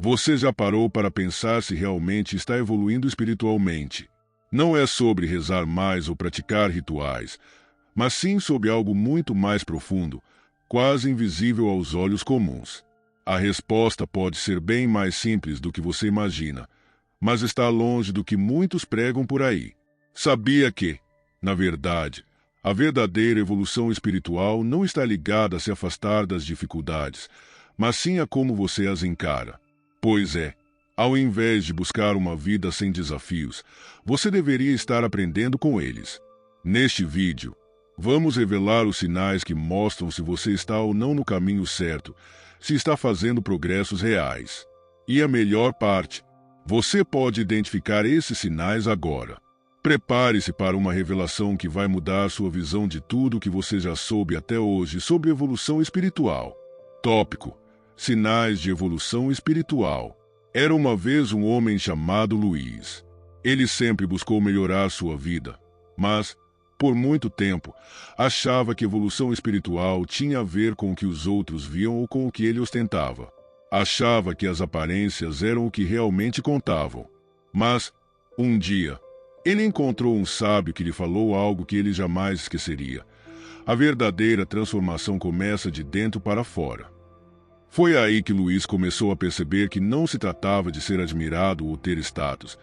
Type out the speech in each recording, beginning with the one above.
Você já parou para pensar se realmente está evoluindo espiritualmente? Não é sobre rezar mais ou praticar rituais, mas sim sobre algo muito mais profundo, quase invisível aos olhos comuns. A resposta pode ser bem mais simples do que você imagina, mas está longe do que muitos pregam por aí. Sabia que, na verdade, a verdadeira evolução espiritual não está ligada a se afastar das dificuldades, mas sim a como você as encara. Pois é, ao invés de buscar uma vida sem desafios, você deveria estar aprendendo com eles. Neste vídeo, vamos revelar os sinais que mostram se você está ou não no caminho certo, se está fazendo progressos reais. E a melhor parte, você pode identificar esses sinais agora. Prepare-se para uma revelação que vai mudar sua visão de tudo que você já soube até hoje sobre evolução espiritual. Tópico: Sinais de evolução espiritual. Era uma vez um homem chamado Luiz. Ele sempre buscou melhorar sua vida, mas, por muito tempo, achava que evolução espiritual tinha a ver com o que os outros viam ou com o que ele ostentava. Achava que as aparências eram o que realmente contavam. Mas, um dia, ele encontrou um sábio que lhe falou algo que ele jamais esqueceria. A verdadeira transformação começa de dentro para fora. Foi aí que Luiz começou a perceber que não se tratava de ser admirado ou ter status,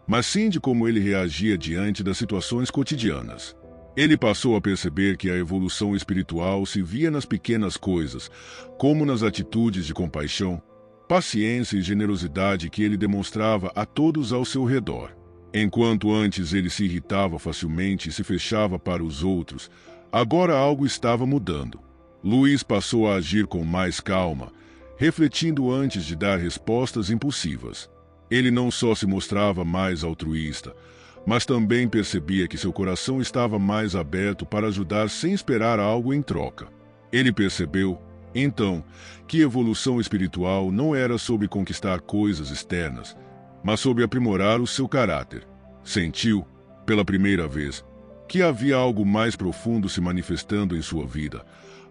mas sim de como ele reagia diante das situações cotidianas. Ele passou a perceber que a evolução espiritual se via nas pequenas coisas, como nas atitudes de compaixão, paciência e generosidade que ele demonstrava a todos ao seu redor. Enquanto antes ele se irritava facilmente e se fechava para os outros, agora algo estava mudando. Luiz passou a agir com mais calma, refletindo antes de dar respostas impulsivas. Ele não só se mostrava mais altruísta, mas também percebia que seu coração estava mais aberto para ajudar sem esperar algo em troca. Ele percebeu, então, que evolução espiritual não era sobre conquistar coisas externas, mas sobre aprimorar o seu caráter. Sentiu, pela primeira vez, que havia algo mais profundo se manifestando em sua vida,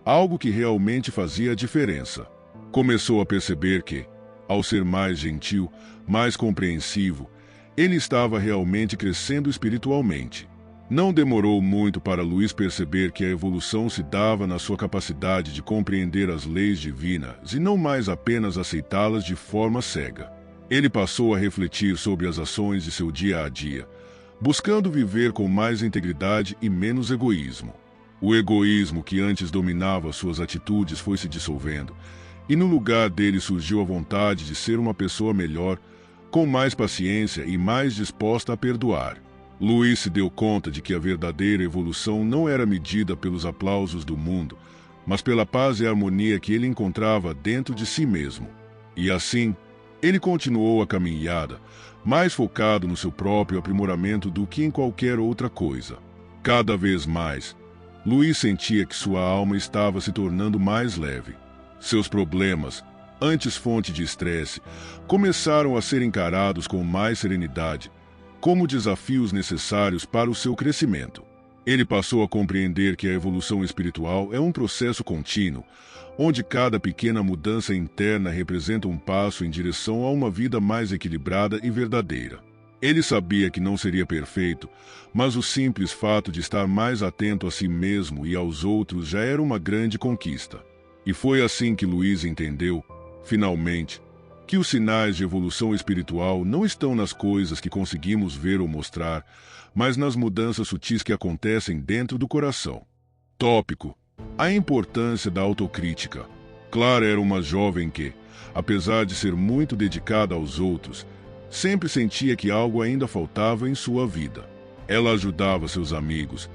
algo que realmente fazia a diferença. Começou a perceber que, ao ser mais gentil, mais compreensivo, ele estava realmente crescendo espiritualmente. Não demorou muito para Luiz perceber que a evolução se dava na sua capacidade de compreender as leis divinas e não mais apenas aceitá-las de forma cega. Ele passou a refletir sobre as ações de seu dia a dia, buscando viver com mais integridade e menos egoísmo. O egoísmo que antes dominava suas atitudes foi se dissolvendo, e no lugar dele surgiu a vontade de ser uma pessoa melhor, com mais paciência e mais disposta a perdoar. Luiz se deu conta de que a verdadeira evolução não era medida pelos aplausos do mundo, mas pela paz e harmonia que ele encontrava dentro de si mesmo. E assim, ele continuou a caminhada, mais focado no seu próprio aprimoramento do que em qualquer outra coisa. Cada vez mais, Luiz sentia que sua alma estava se tornando mais leve. Seus problemas, antes fonte de estresse, começaram a ser encarados com mais serenidade, como desafios necessários para o seu crescimento. Ele passou a compreender que a evolução espiritual é um processo contínuo, onde cada pequena mudança interna representa um passo em direção a uma vida mais equilibrada e verdadeira. Ele sabia que não seria perfeito, mas o simples fato de estar mais atento a si mesmo e aos outros já era uma grande conquista. E foi assim que Luiz entendeu, finalmente, que os sinais de evolução espiritual não estão nas coisas que conseguimos ver ou mostrar, mas nas mudanças sutis que acontecem dentro do coração. Tópico: a importância da autocrítica. Clara era uma jovem que, apesar de ser muito dedicada aos outros, sempre sentia que algo ainda faltava em sua vida. Ela ajudava seus amigos,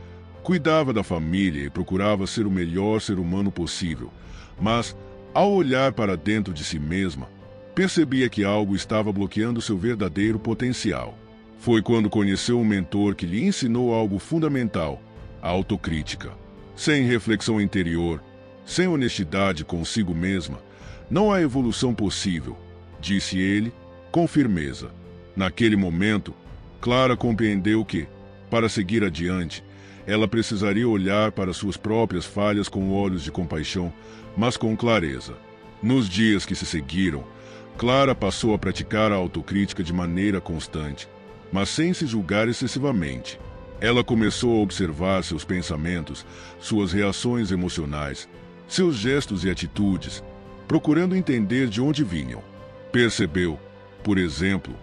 cuidava da família e procurava ser o melhor ser humano possível, mas, ao olhar para dentro de si mesma, percebia que algo estava bloqueando seu verdadeiro potencial. Foi quando conheceu um mentor que lhe ensinou algo fundamental: a autocrítica. Sem reflexão interior, sem honestidade consigo mesma, não há evolução possível, disse ele, com firmeza. Naquele momento, Clara compreendeu que, para seguir adiante, ela precisaria olhar para suas próprias falhas com olhos de compaixão, mas com clareza. Nos dias que se seguiram, Clara passou a praticar a autocrítica de maneira constante, mas sem se julgar excessivamente. Ela começou a observar seus pensamentos, suas reações emocionais, seus gestos e atitudes, procurando entender de onde vinham. Percebeu, por exemplo,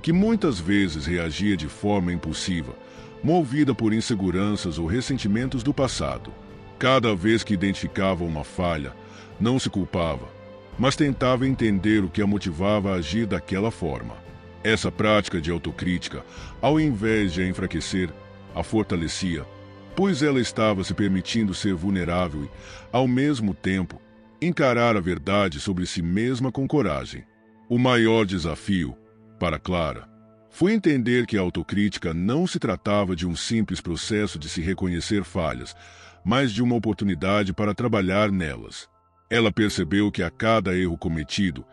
que muitas vezes reagia de forma impulsiva, movida por inseguranças ou ressentimentos do passado. Cada vez que identificava uma falha, não se culpava, mas tentava entender o que a motivava a agir daquela forma. Essa prática de autocrítica, ao invés de a enfraquecer, a fortalecia, pois ela estava se permitindo ser vulnerável e, ao mesmo tempo, encarar a verdade sobre si mesma com coragem. O maior desafio, para Clara, foi entender que a autocrítica não se tratava de um simples processo de se reconhecer falhas, mas de uma oportunidade para trabalhar nelas. Ela percebeu que a cada erro cometido,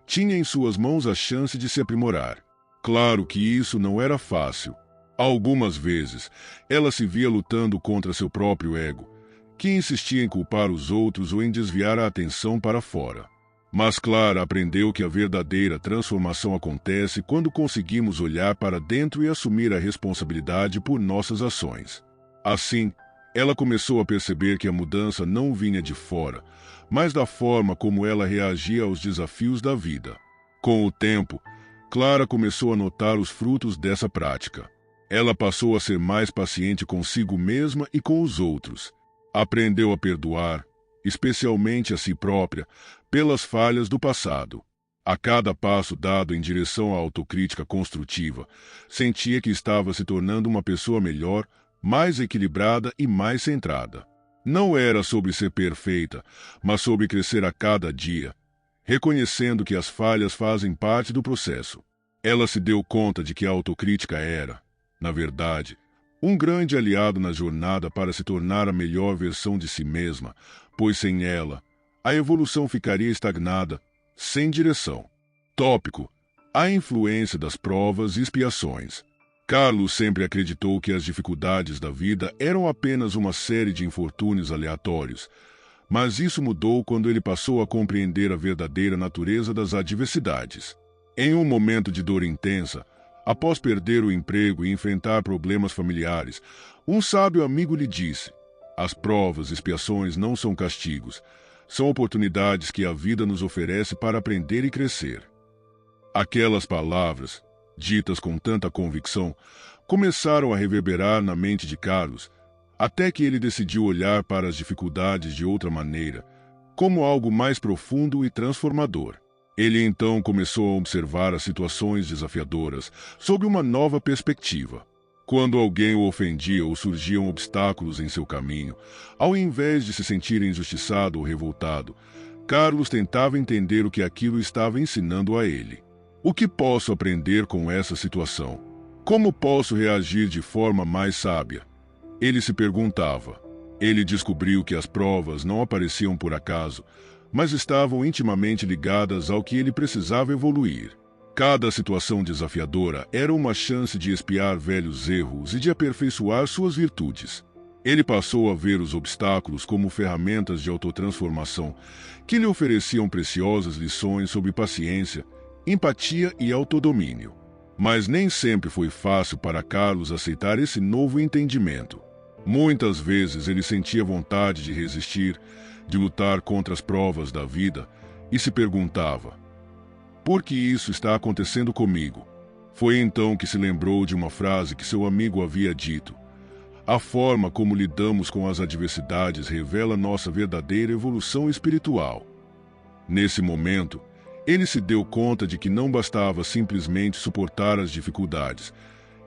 tinha em suas mãos a chance de se aprimorar. Claro que isso não era fácil. Algumas vezes, ela se via lutando contra seu próprio ego, que insistia em culpar os outros ou em desviar a atenção para fora. Mas Clara aprendeu que a verdadeira transformação acontece quando conseguimos olhar para dentro e assumir a responsabilidade por nossas ações. Assim, ela começou a perceber que a mudança não vinha de fora, mas da forma como ela reagia aos desafios da vida. Com o tempo, Clara começou a notar os frutos dessa prática. Ela passou a ser mais paciente consigo mesma e com os outros. Aprendeu a perdoar, especialmente a si própria, pelas falhas do passado. A cada passo dado em direção à autocrítica construtiva, sentia que estava se tornando uma pessoa melhor, mais equilibrada e mais centrada. Não era sobre ser perfeita, mas sobre crescer a cada dia, reconhecendo que as falhas fazem parte do processo. Ela se deu conta de que a autocrítica era, na verdade, um grande aliado na jornada para se tornar a melhor versão de si mesma, pois sem ela, a evolução ficaria estagnada, sem direção. Tópico: a influência das provas e expiações. Carlos sempre acreditou que as dificuldades da vida eram apenas uma série de infortúnios aleatórios, mas isso mudou quando ele passou a compreender a verdadeira natureza das adversidades. Em um momento de dor intensa, após perder o emprego e enfrentar problemas familiares, um sábio amigo lhe disse: as provas e expiações não são castigos, são oportunidades que a vida nos oferece para aprender e crescer. Aquelas palavras, ditas com tanta convicção, começaram a reverberar na mente de Carlos, até que ele decidiu olhar para as dificuldades de outra maneira, como algo mais profundo e transformador. Ele então começou a observar as situações desafiadoras sob uma nova perspectiva. Quando alguém o ofendia ou surgiam obstáculos em seu caminho, ao invés de se sentir injustiçado ou revoltado, Carlos tentava entender o que aquilo estava ensinando a ele. O que posso aprender com essa situação? Como posso reagir de forma mais sábia? Ele se perguntava. Ele descobriu que as provas não apareciam por acaso, mas estavam intimamente ligadas ao que ele precisava evoluir. Cada situação desafiadora era uma chance de expiar velhos erros e de aperfeiçoar suas virtudes. Ele passou a ver os obstáculos como ferramentas de autotransformação que lhe ofereciam preciosas lições sobre paciência, empatia e autodomínio. Mas nem sempre foi fácil para Carlos aceitar esse novo entendimento. Muitas vezes ele sentia vontade de resistir, de lutar contra as provas da vida e se perguntava: por que isso está acontecendo comigo? Foi então que se lembrou de uma frase que seu amigo havia dito: a forma como lidamos com as adversidades revela nossa verdadeira evolução espiritual. Nesse momento, ele se deu conta de que não bastava simplesmente suportar as dificuldades.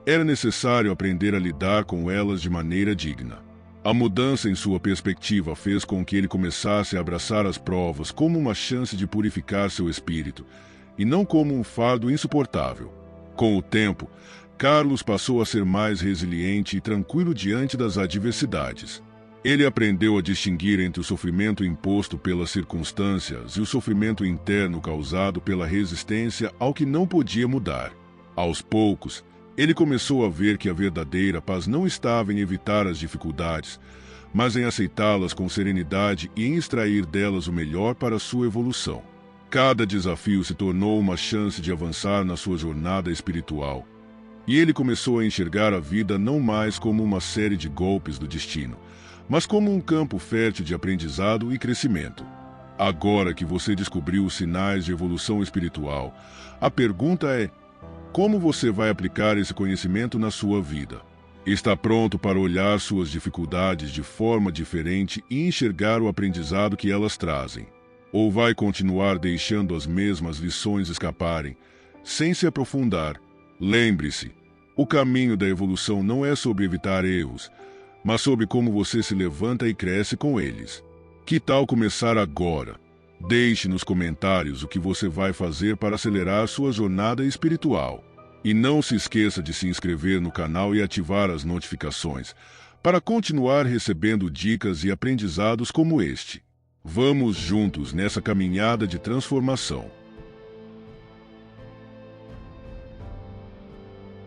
Era necessário aprender a lidar com elas de maneira digna. A mudança em sua perspectiva fez com que ele começasse a abraçar as provas como uma chance de purificar seu espírito, e não como um fardo insuportável. Com o tempo, Carlos passou a ser mais resiliente e tranquilo diante das adversidades. Ele aprendeu a distinguir entre o sofrimento imposto pelas circunstâncias e o sofrimento interno causado pela resistência ao que não podia mudar. Aos poucos, ele começou a ver que a verdadeira paz não estava em evitar as dificuldades, mas em aceitá-las com serenidade e em extrair delas o melhor para sua evolução. Cada desafio se tornou uma chance de avançar na sua jornada espiritual. E ele começou a enxergar a vida não mais como uma série de golpes do destino, mas como um campo fértil de aprendizado e crescimento. Agora que você descobriu os sinais de evolução espiritual, a pergunta é: como você vai aplicar esse conhecimento na sua vida? Está pronto para olhar suas dificuldades de forma diferente e enxergar o aprendizado que elas trazem? Ou vai continuar deixando as mesmas lições escaparem, sem se aprofundar? Lembre-se, o caminho da evolução não é sobre evitar erros, mas sobre como você se levanta e cresce com eles. Que tal começar agora? Deixe nos comentários o que você vai fazer para acelerar sua jornada espiritual. E não se esqueça de se inscrever no canal e ativar as notificações, para continuar recebendo dicas e aprendizados como este. Vamos juntos nessa caminhada de transformação.